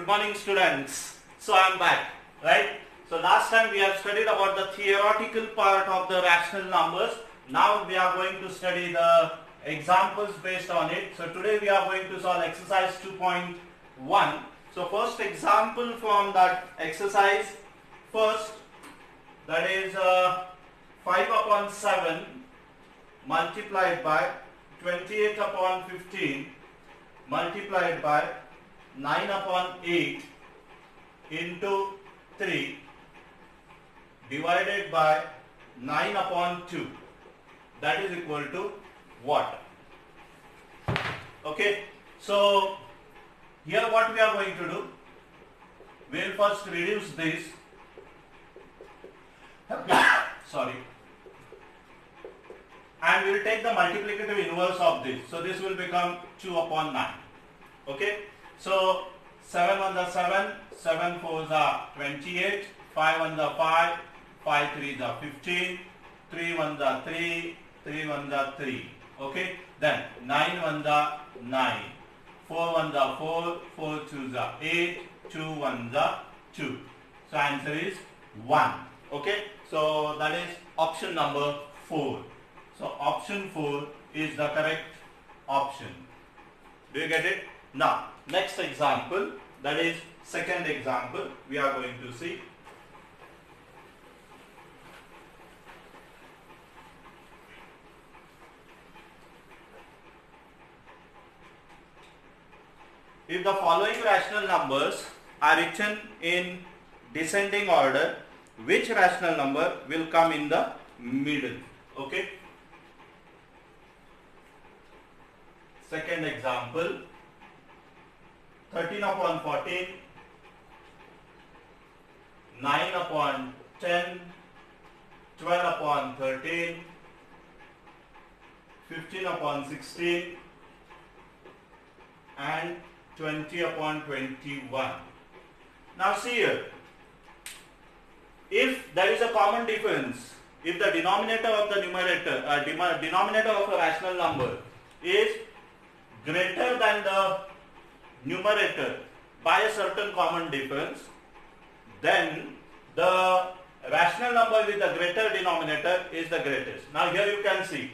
Good morning, students. So I am back, right? So last time we have studied about the theoretical part of the rational numbers. Now we are going to study the examples based on it. So today we are going to solve exercise 2.1. So first example from that exercise, first, that is 5 upon 7 multiplied by 28 upon 15 multiplied by 9 upon 8 into 3 divided by 9 upon 2, that is equal to what? Okay, so here what we are going to do, we will first reduce this sorry, and we will take the multiplicative inverse of this. So this will become 2 upon 9. Okay, so 7 on the 7, 7 4s are 28, 5 on the 5, 5 3s are 15, 3 1s are 3, 3 1s are 3. Okay, then 9 1s are 9, 4 1s are 4, 4 2s are 8, 2 1s are 2. So answer is 1. Okay, so that is option number 4. So option 4 is the correct option. Do you get it? Now, next example, that is second example, we are going to see. If the following rational numbers are written in descending order, which rational number will come in the middle? Okay. Second example, 13 upon 14, 9 upon 10, 12 upon 13, 15 upon 16 and 20 upon 21. Now see here, if there is a common difference, if the denominator of the numerator, denominator of a rational number is greater than the numerator by a certain common difference, then the rational number with the greater denominator is the greatest. Now here you can see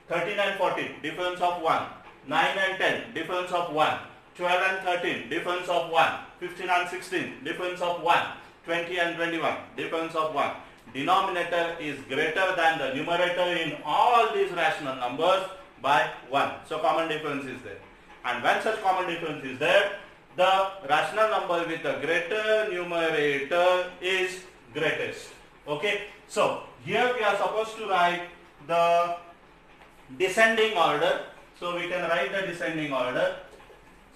13 and 14, difference of 1, 9 and 10, difference of 1, 12 and 13, difference of 1, 15 and 16, difference of 1, 20 and 21, difference of 1. Denominator is greater than the numerator in all these rational numbers by 1. So common difference is there. And when such common difference is there, the rational number with the greater numerator is greatest. Okay. So here we are supposed to write the descending order. So we can write the descending order.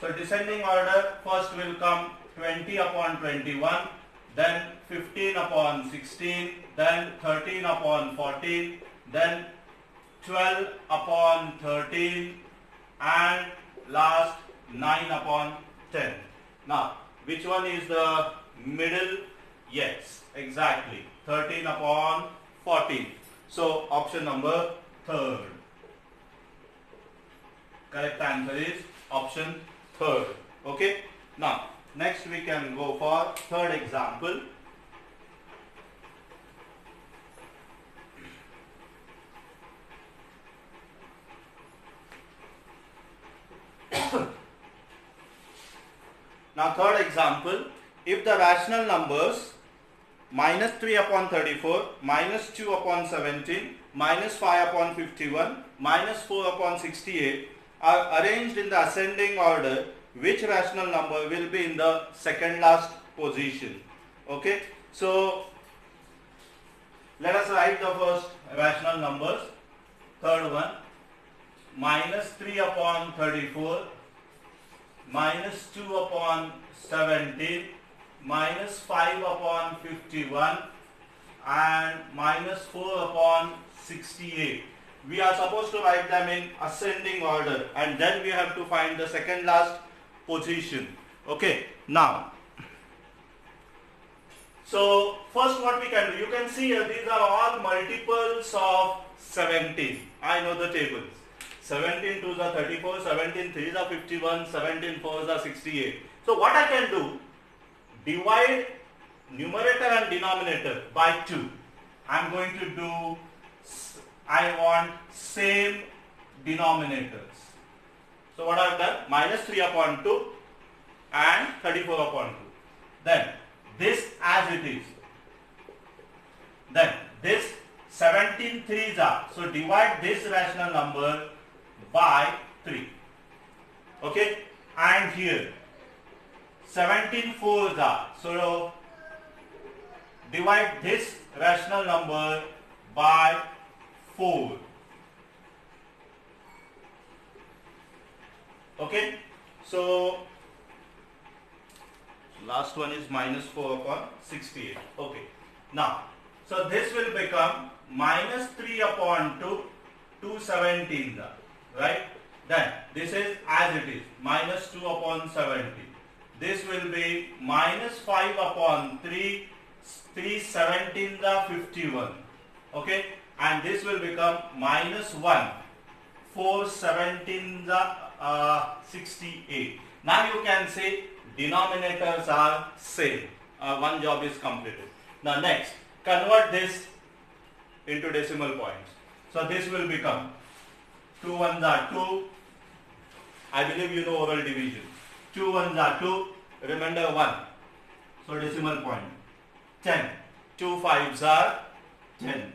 So descending order, first will come 20 upon 21, then 15 upon 16, then 13 upon 14, then 12 upon 13 and last 9 upon 10. Now, which one is the middle? Yes, exactly, 13 upon 14. So, option number 3rd. Correct answer is option 3rd. Okay. Now, next we can go for third example. Now third example, if the rational numbers minus 3 upon 34, minus 2 upon 17, minus 5 upon 51, minus 4 upon 68 are arranged in the ascending order, which rational number will be in the second last position? Okay, so let us write the first rational numbers. Third one, minus 3 upon 34, minus 2 upon 17, minus 5 upon 51 and minus 4 upon 68. We are supposed to write them in ascending order and then we have to find the second last position. Okay, now, so first what we can do, you can see here these are all multiples of 17. I know the tables. 17 2s are 34, 17 3s are 51, 17 4s are 68. So what I can do, divide numerator and denominator by 2. I'm going to do, I want same denominators. So what I've done, minus 3 upon 2 and 34 upon 2. Then this as it is. Then this 17 threes are, so divide this rational number by 3. Okay, and here 17 fours are, so divide this rational number by 4. Okay, so last one is minus 4 upon 68. Okay, now so this will become minus 3 upon 2, 2/17, right? Then this is as it is, minus 2 upon 70. This will be minus 5 upon 3, 3/17, 51. Okay, and this will become minus 1, 4/17, 68. Now you can say denominators are same. One job is completed. Now next, convert this into decimal points. So this will become 2 ones are 2. I believe you know oral division. 2 ones are 2. Remember 1. So decimal point. 10. 2 fives are 10.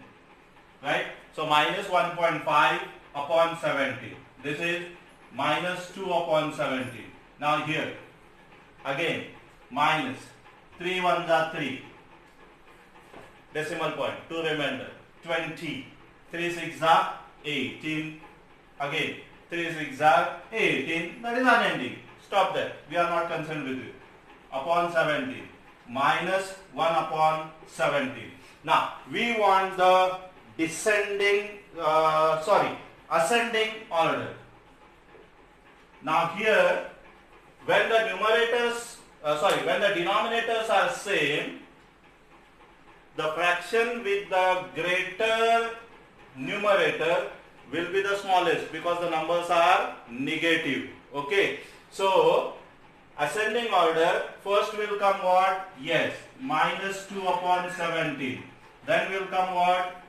Right? So minus 1.5 upon 70. This is minus 2 upon 70. Now here again minus 3 ones are 3. Decimal point. 2 remainder. 20. 3 six are 18. Again 3 six are 18. That is unending. Stop there. We are not concerned with it. Upon 70. Minus 1 upon 70. Now we want the ascending order. Now here when the denominators are same, the fraction with the greater numerator will be the smallest because the numbers are negative. Okay, so ascending order, first will come what? Yes, minus 2 upon 70. Then will come what?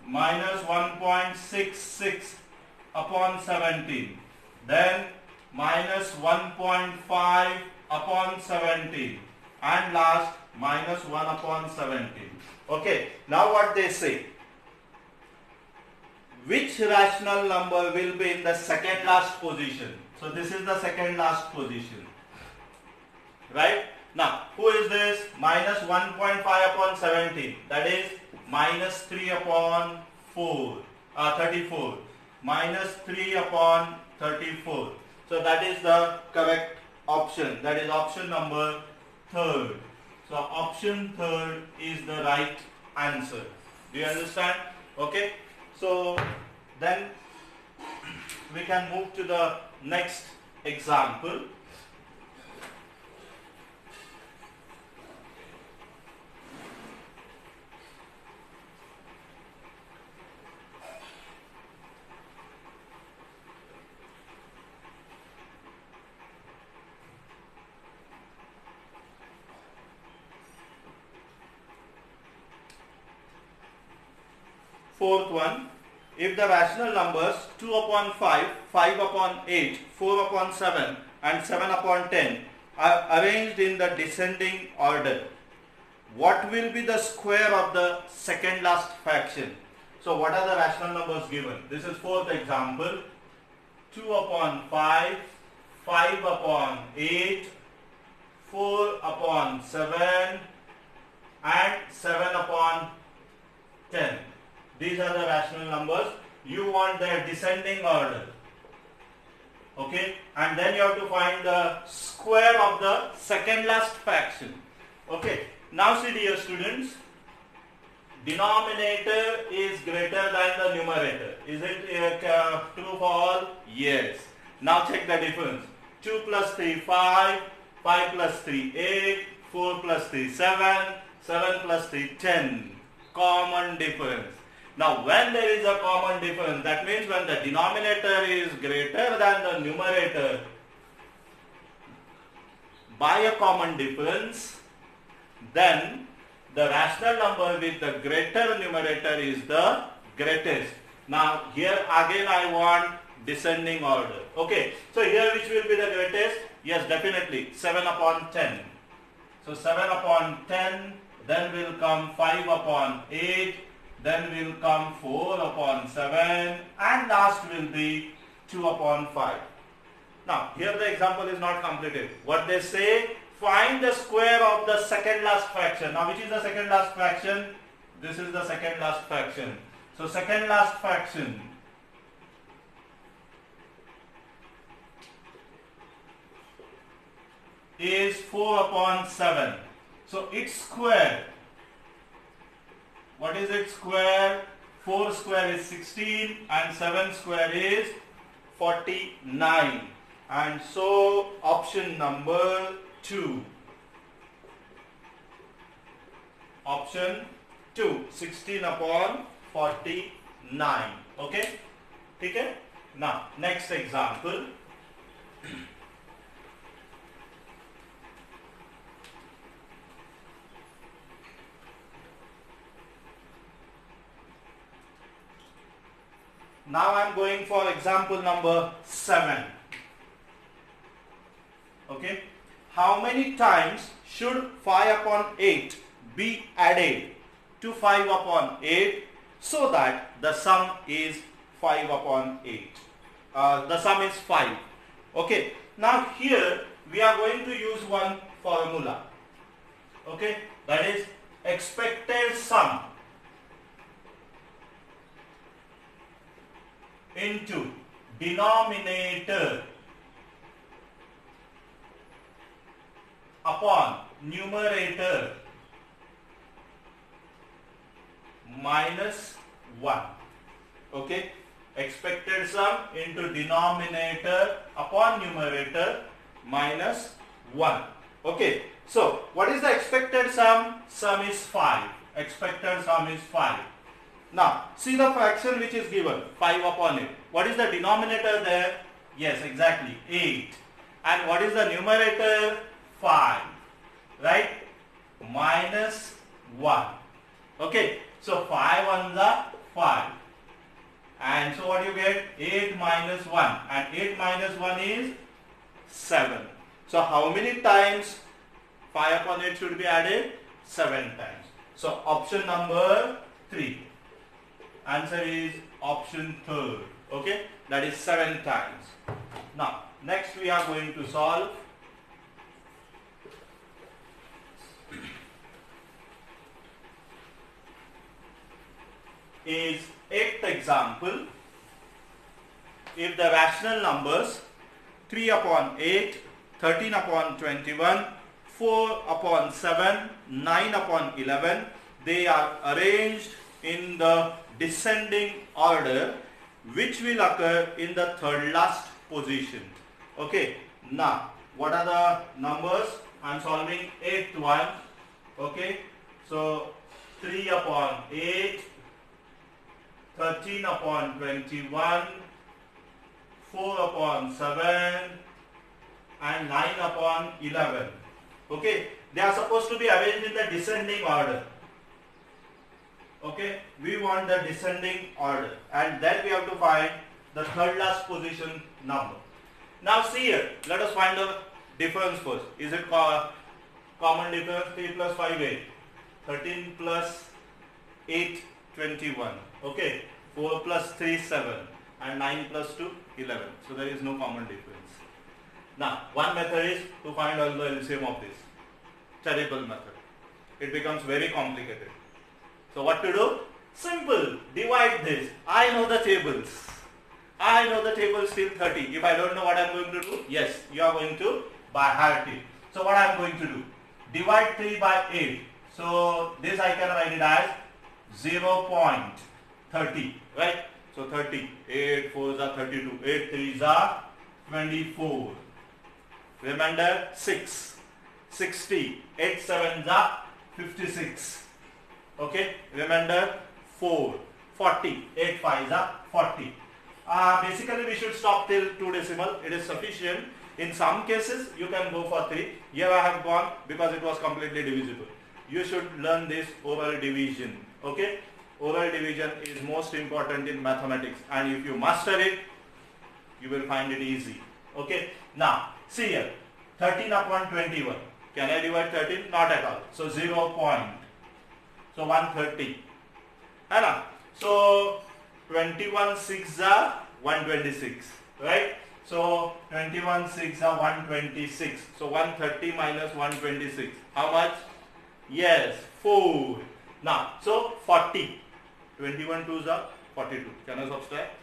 Minus 1.66 upon 17. Then minus 1.5 upon 17. And last minus 1 upon 17. Okay, now what they say? Which rational number will be in the second last position? So this is the second last position. Right? Now, who is this? Minus 1.5 upon 17. That is minus 3 upon 34. Minus 3 upon 34. So that is the correct option. That is option number 3rd. So option 3rd is the right answer. Do you understand? Okay. So then we can move to the next example. Fourth one, if the rational numbers 2 upon 5, 5 upon 8, 4 upon 7 and 7 upon 10 are arranged in the descending order, what will be the square of the second last fraction? So what are the rational numbers given? This is fourth example. 2 upon 5, 5 upon 8, 4 upon 7 and 7 upon 10. These are the rational numbers. You want their descending order. Okay, and then you have to find the square of the second last fraction. Okay, now see dear students, denominator is greater than the numerator. Is it true for all? Yes. Now check the difference. 2 plus 3 5, 5 plus 3 8, 4 plus 3 7, 7 plus 3 10. Common difference. Now when there is a common difference, that means when the denominator is greater than the numerator by a common difference, then the rational number with the greater numerator is the greatest. Now here again I want descending order. Okay, so here which will be the greatest? Yes, definitely 7 upon 10. So 7 upon 10, then will come 5 upon 8, then will come 4 upon 7, and last will be 2 upon 5. Now here the example is not completed. What they say, find the square of the second last fraction. Now which is the second last fraction? This is the second last fraction. So second last fraction is 4 upon 7. So its square, what is its square? 4 square is 16 and 7 square is 49. And so option number 2. Option 2, 16 upon 49. Okay? Okay? Now, next example. Now I am going for example number 7. Okay. How many times should 5 upon 8 be added to 5 upon 8 so that the sum is 5 upon 8? The sum is 5. Okay. Now here we are going to use one formula. Okay. That is expected sum into denominator upon numerator minus 1. Okay, expected sum into denominator upon numerator minus 1. Okay, so what is the expected sum? Sum is 5. Expected sum is 5. Now, see the fraction which is given, 5 upon 8. What is the denominator there? Yes, exactly, 8. And what is the numerator? 5. Right? Minus 1. Okay, so 5 ones are 5. And so what you get? 8 minus 1. And 8 minus 1 is 7. So how many times 5 upon 8 should be added? 7 times. So option number 3. Answer is option 3rd. Okay, that is 7 times. Now, next we are going to solve is 8th example. If the rational numbers 3 upon 8, 13 upon 21, 4 upon 7, 9 upon 11, they are arranged in the descending order, which will occur in the third last position. Okay, now what are the numbers? I am solving 8th one. Okay, so 3 upon 8, 13 upon 21, 4 upon 7 and 9 upon 11. Okay, they are supposed to be arranged in the descending order. Okay, we want the descending order, and then we have to find the third last position number. Now see here, let us find the difference first. Is it common difference? 3 plus 5, 8. 13 plus 8, 21. Okay, 4 plus 3, 7. And 9 plus 2, 11. So there is no common difference. Now, one method is to find all the LCM of this. Terrible method. It becomes very complicated. So what to do? Simple. Divide this. I know the tables. I know the tables till 30. If I don't know what I am going to do, yes, you are going to by heart it. So what I am going to do? Divide 3 by 8. So this I can write it as 0.30. Right? So 30. 8 4s are 32. 8 3s are 24. Remainder 6. 60. 8 7s are 56. Okay, remainder 4. 40. 8 5s are 40. Basically we should stop till 2 decimal. It is sufficient. In some cases you can go for 3. Here I have gone because it was completely divisible. you should learn this oral division. Okay, oral division is most important in mathematics, and if you master it, you will find it easy. Okay, now see here, 13 upon 21. Can I divide 13? Not at all. So 0 point. So 130. Hai. So 21 6 are 126. Right? So 21 6 are 126. So 130 minus 126. How much? Yes, 4. Now, so 40. 21 2s are 42. Can I subtract?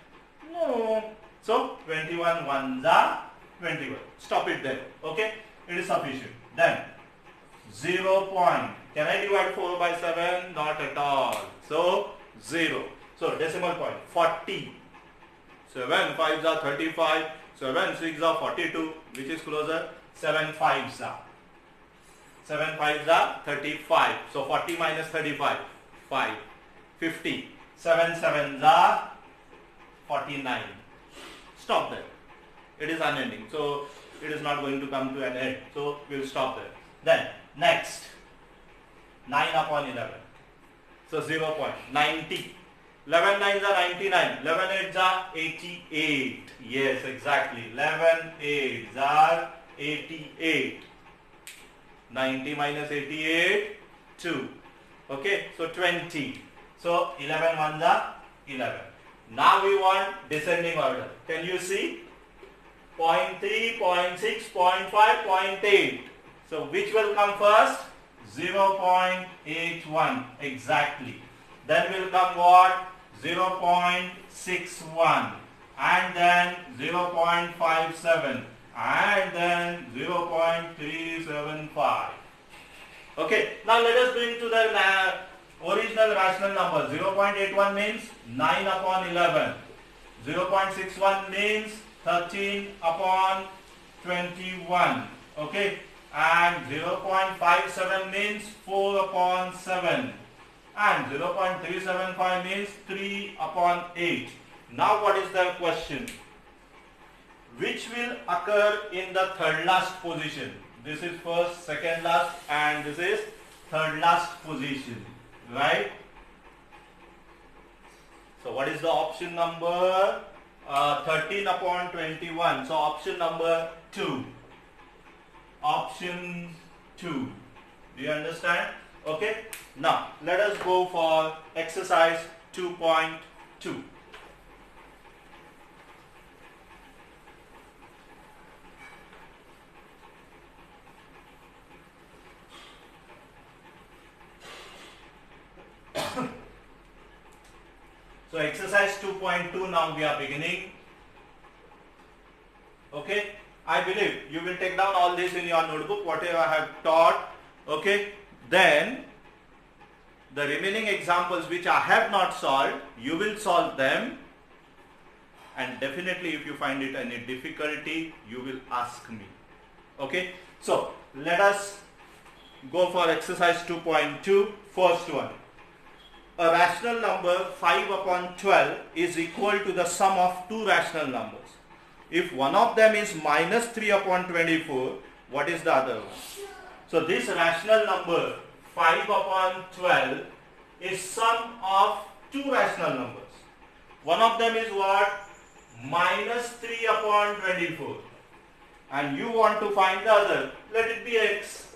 No. So 21 1s are 21. Stop it there. Okay? It is sufficient. Then 0 point. Can I divide 4 by 7? Not at all. So 0. So decimal point 40. 7 5s are 35. 7 6s are 42. Which is closer? 7 5s are. 7 5s are 35. So 40 minus 35. 5. 50. 7 7s are 49. Stop there. It is unending. So it is not going to come to an end. So we will stop there. Then next 9 upon 11. So 0 point 90. 11 9s are 99. 11 8s are 88. Yes, exactly. 11 8s are 88. 90 minus 88, 2. Okay, so 20. So 11 1s are 11. Now we want descending order. Can you see? 0.3, 0.6, 0.5, 0.8. So which will come first? 0.81 exactly. Then will come what? 0.61 and then 0.57 and then 0.375. Okay, now let us bring to the original rational number. 0.81 means 9 upon 11. 0.61 means 13 upon 21. Okay, and 0.57 means 4 upon 7. And 0.375 means 3 upon 8. Now what is the question? Which will occur in the third last position? This is first, second last, and this is third last position, right? So what is the option number? 13 upon 21. So option number 2. Option 2. Do you understand? Okay. Now let us go for exercise 2.2. So exercise 2.2 now we are beginning. Okay, I believe you will take down all this in your notebook, whatever I have taught. Okay, then the remaining examples which I have not solved, you will solve them, and definitely if you find it any difficulty, you will ask me. Okay, so let us go for exercise 2.2. First one. A rational number 5 upon 12 is equal to the sum of two rational numbers. If one of them is minus 3 upon 24, what is the other one? So this rational number 5 upon 12 is sum of two rational numbers. One of them is what? Minus 3 upon 24. And you want to find the other. Let it be x.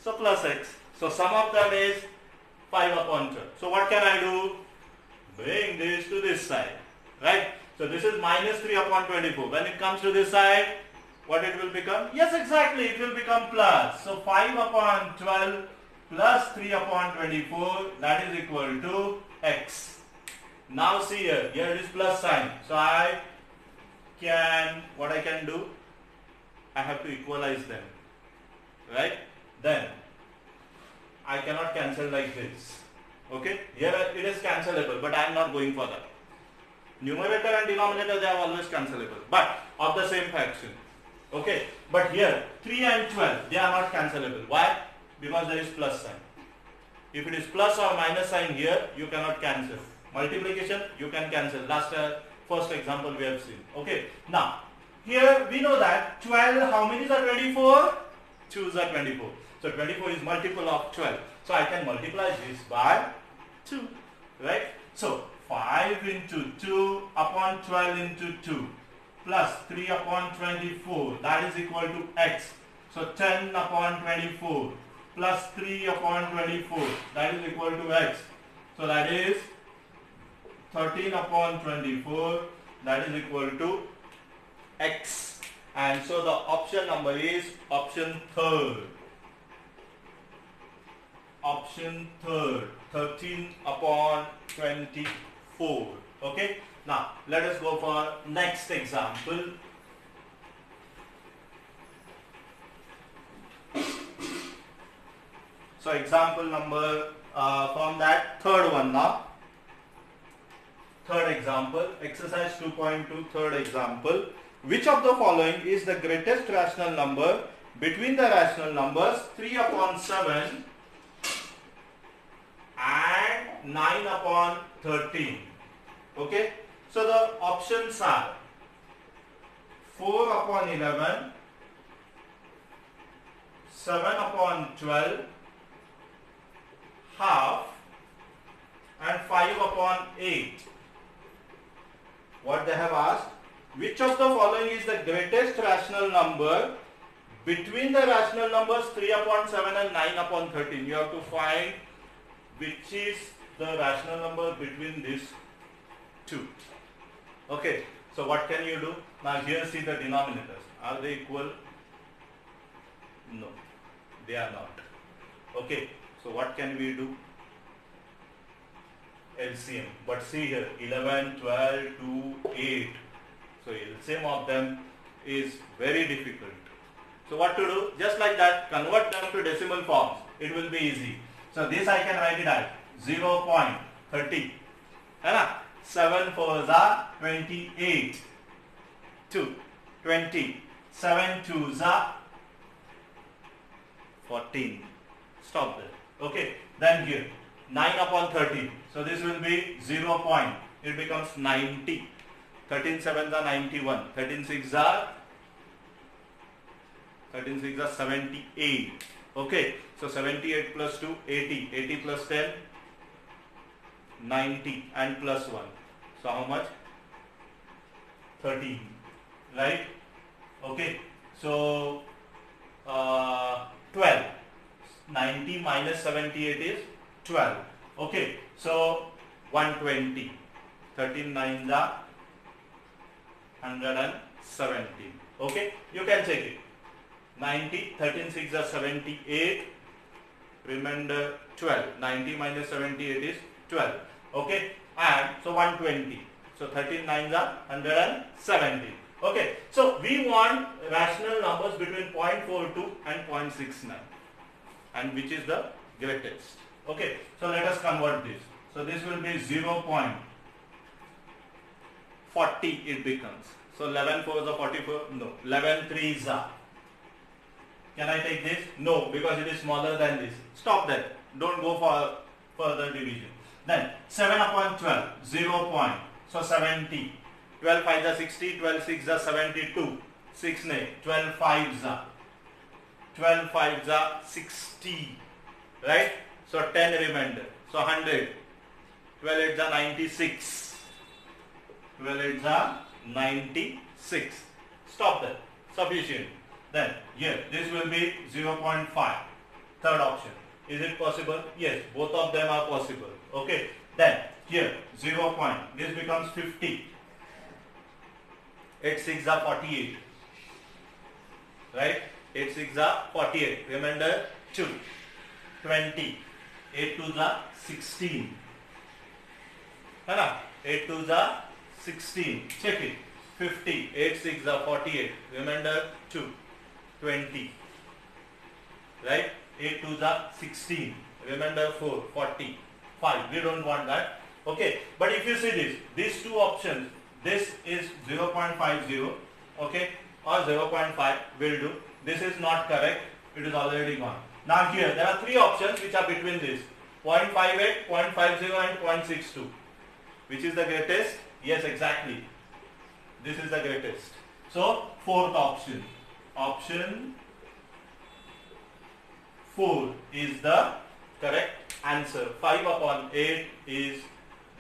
So plus x. So sum of them is 5 upon 12. So what can I do? Bring this to this side. Right? So this is minus 3 upon 24. When it comes to this side, what it will become? Yes, exactly. It will become plus. So 5 upon 12 plus 3 upon 24, that is equal to x. Now see here. Here it is plus sign. So what I can do? I have to equalize them. Right? Then I cannot cancel like this. Okay? Here it is cancelable, but I am not going for that. Numerator and denominator, they are always cancelable, but of the same fraction. Okay? But here 3 and 12, they are not cancelable. Why? Because there is plus sign. If it is plus or minus sign here, you cannot cancel. Multiplication, you can cancel. First example we have seen. Okay? Now, here we know that 12, how many are 24? 2s are 24. So 24 is multiple of 12. So I can multiply this by 2, right? So 5 into 2 upon 12 into 2 plus 3 upon 24, that is equal to x. So 10 upon 24 plus 3 upon 24, that is equal to x. So that is 13 upon 24, that is equal to x. And so the option number is option third. Option third, 13 upon 24. Okay. Now let us go for next example. So example number from that third one now. Third example, exercise 2.2, third example. Which of the following is the greatest rational number between the rational numbers 3 upon 7 and 9 upon 13? Okay. So the options are 4 upon 11, 7 upon 12, half, and 5 upon 8. What they have asked, which of the following is the greatest rational number between the rational numbers 3 upon 7 and 9 upon 13. You have to find which is the rational number between these two. Okay, so what can you do? Now here see the denominators. Are they equal? No, they are not. Okay, so what can we do? LCM. But see here, 11, 12, 2, 8. So LCM of them is very difficult. So what to do? Just like that, convert them to decimal forms. It will be easy. So this I can write it as 0.30. 7 4s are 28. 2, 20. 7 2s are 14. Stop there. Okay. Then here 9 upon 13. So this will be 0 point. It becomes 90. 13 7s are 91. 13 6s are 78. Okay. So 78 plus 2, 80. 80 plus 10, 90 and plus 1. So how much? 13. Right? Okay. So 12. 90 minus 78 is 12. Okay. So 120. 13 9s are 117. Okay. You can check it. 90, 13 6s are 78. Remainder 12. 90 minus 78 is 12. Okay. And so 120. So 13 9s are 170. Okay. So we want rational numbers between 0.42 and 0.69. And which is the greatest. Okay. So let us convert this. So this will be 0.40 it becomes. So 11 4s are 44. No. 11 3s are. Can I take this? No, because it is smaller than this. Stop that. Don't go for further division. Then 7 upon 12, 0 point. So 70. 12 5s are 60, 12 6s are 72. 6 nay, 12 5s are. 12 5s are 60. Right? So 10 remainder. So 100. 12 8s are 96. 12 8s are 96. Stop there. Sufficient. Then here this will be 0.5. Third option. Is it possible? Yes, both of them are possible. Okay. Then here 0 point. This becomes 50. 8 6 are 48. Right? 8 6 are 48. Remainder 2. 20. 8 2s are 16. 8 2s are 16. Check it. 50. 8 6 are 48. Remainder 2. 20. Right? 8 2s are 16. Remainder 4. 40. 5. We don't want that. Okay. But if you see this, these two options, this is 0.50. Okay. Or 0.5 will do. This is not correct. It is already gone. Now here there are three options which are between this. 0.58, 0.50 and 0.62. Which is the greatest? Yes, exactly. This is the greatest. So fourth option. Option 4 is the correct answer. 5 upon 8 is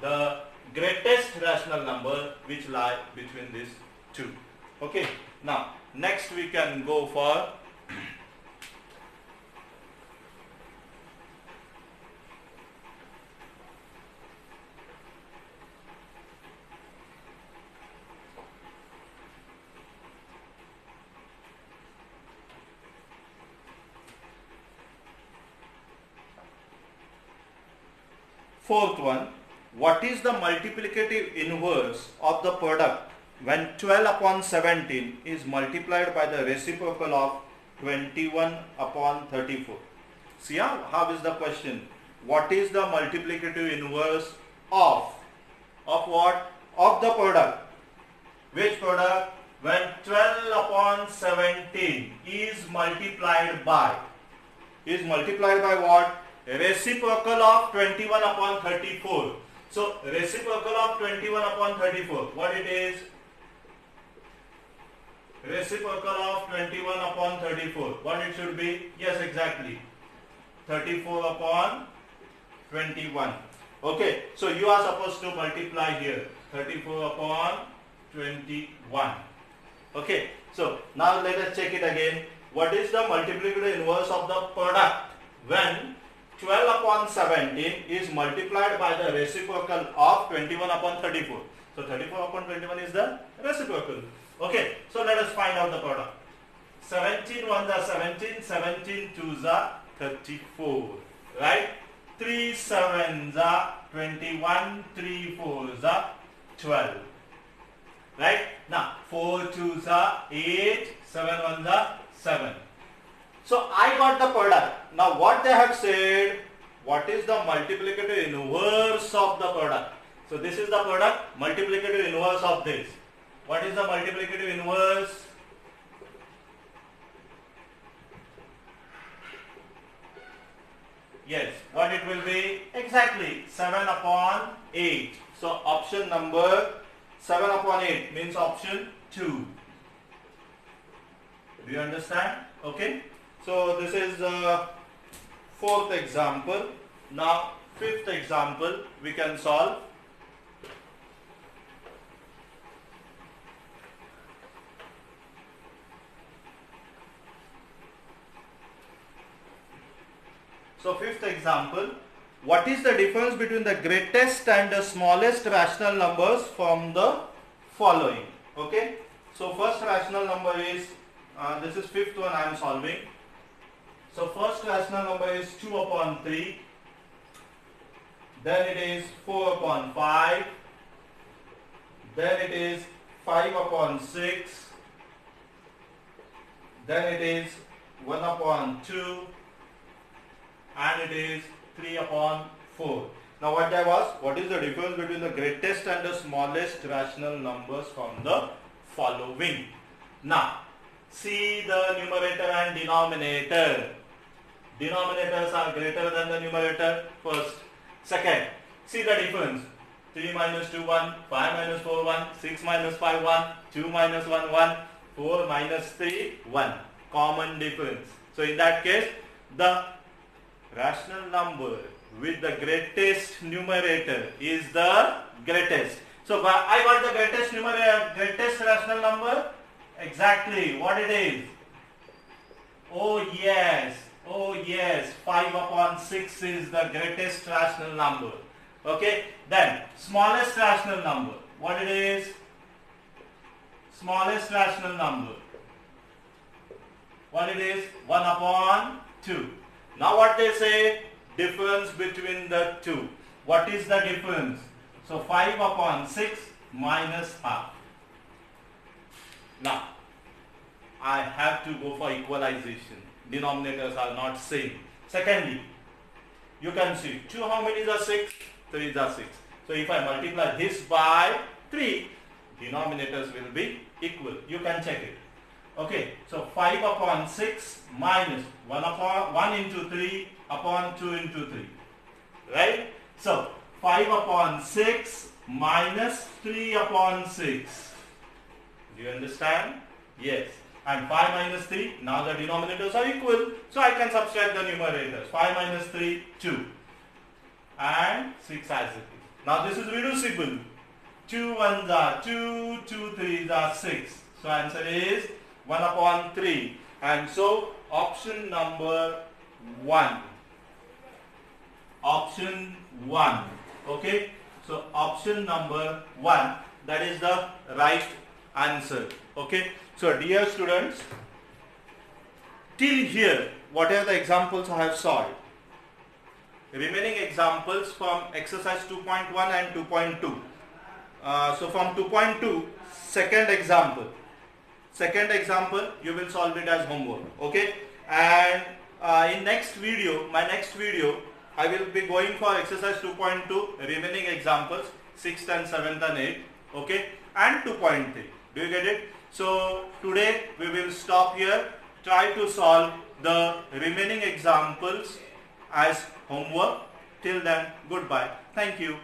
the greatest rational number which lie between these two. Okay. Now next we can go for fourth one. What is the multiplicative inverse of the product when 12 upon 17 is multiplied by the reciprocal of 21 upon 34? See how is the question? What is the multiplicative inverse of what? Of the product. Which product? When 12 upon 17 is multiplied by what? Reciprocal of 21 upon 34. So reciprocal of 21 upon 34, what it is? Reciprocal of 21 upon 34, what it should be? Yes, exactly, 34 upon 21. Okay, so you are supposed to multiply here 34 upon 21. Okay, so now let us check it again. What is the multiplicative inverse of the product when 12 upon 17 is multiplied by the reciprocal of 21 upon 34. So 34 upon 21 is the reciprocal. Okay, so let us find out the product. 17 ones are 17, 17 twos are 34, right? 3 sevens are 21, 3 fours are 12, right? Now 4 twos are 8, 7 ones are 7. So I got the product. Now what they have said, what is the multiplicative inverse of the product? So this is the product, multiplicative inverse of this. What is the multiplicative inverse? Yes, what it will be? Exactly 7 upon 8. So option number 7 upon 8 means option 2. Do you understand? Okay. So this is the fourth example. Now fifth example we can solve. So fifth example, what is the difference between the greatest and the smallest rational numbers from the following? Okay. So first rational number is, this is fifth one I am solving. So first rational number is 2 upon 3, then it is 4 upon 5, then it is 5 upon 6, then it is 1 upon 2, and it is 3 upon 4. Now what is the difference between the greatest and the smallest rational numbers from the following? Now see the numerator and denominator. Denominators are greater than the numerator, first. Second, see the difference. 3 minus 2, 1, 5 minus 4, 1, 6 minus 5, 1, 2 minus 1, 1, 4 minus 3, 1. Common difference. So in that case, the rational number with the greatest numerator is the greatest. So I got the greatest numerator, greatest rational number. Exactly what it is. Oh yes, 5 upon 6 is the greatest rational number. Okay, then smallest rational number. What it is? Smallest rational number. What it is? 1 upon 2. Now what they say? Difference between the two. What is the difference? So 5 upon 6 minus half. Now I have to go for equalization. Denominators are not same. Secondly, you can see 2 how many are 6? 3 are 6. So if I multiply this by 3, denominators will be equal. You can check it. Okay, so 5 upon 6 minus 1 into 3 upon 2 into 3. Right? So 5 upon 6 minus 3 upon 6. Do you understand? Yes. and 5 minus 3, now the denominators are equal, so I can subtract the numerators. 5 minus 3, 2 and 6 as it is. Now this is reducible. 2 1s are 2, 2 3s are 6. So answer is 1 upon 3. And so option number 1. Option 1. Okay. So option number 1, that is the right answer. Okay. So dear students, till here whatever the examples I have solved, remaining examples from exercise 2.1 and 2.2. So from 2.2, second example you will solve it as homework. Okay. And in next video, my next video, I will be going for exercise 2.2, remaining examples 6th and 7th and 8th. Okay. And 2.3. Do you get it? So today we will stop here. Try to solve the remaining examples as homework. Till then, goodbye. Thank you.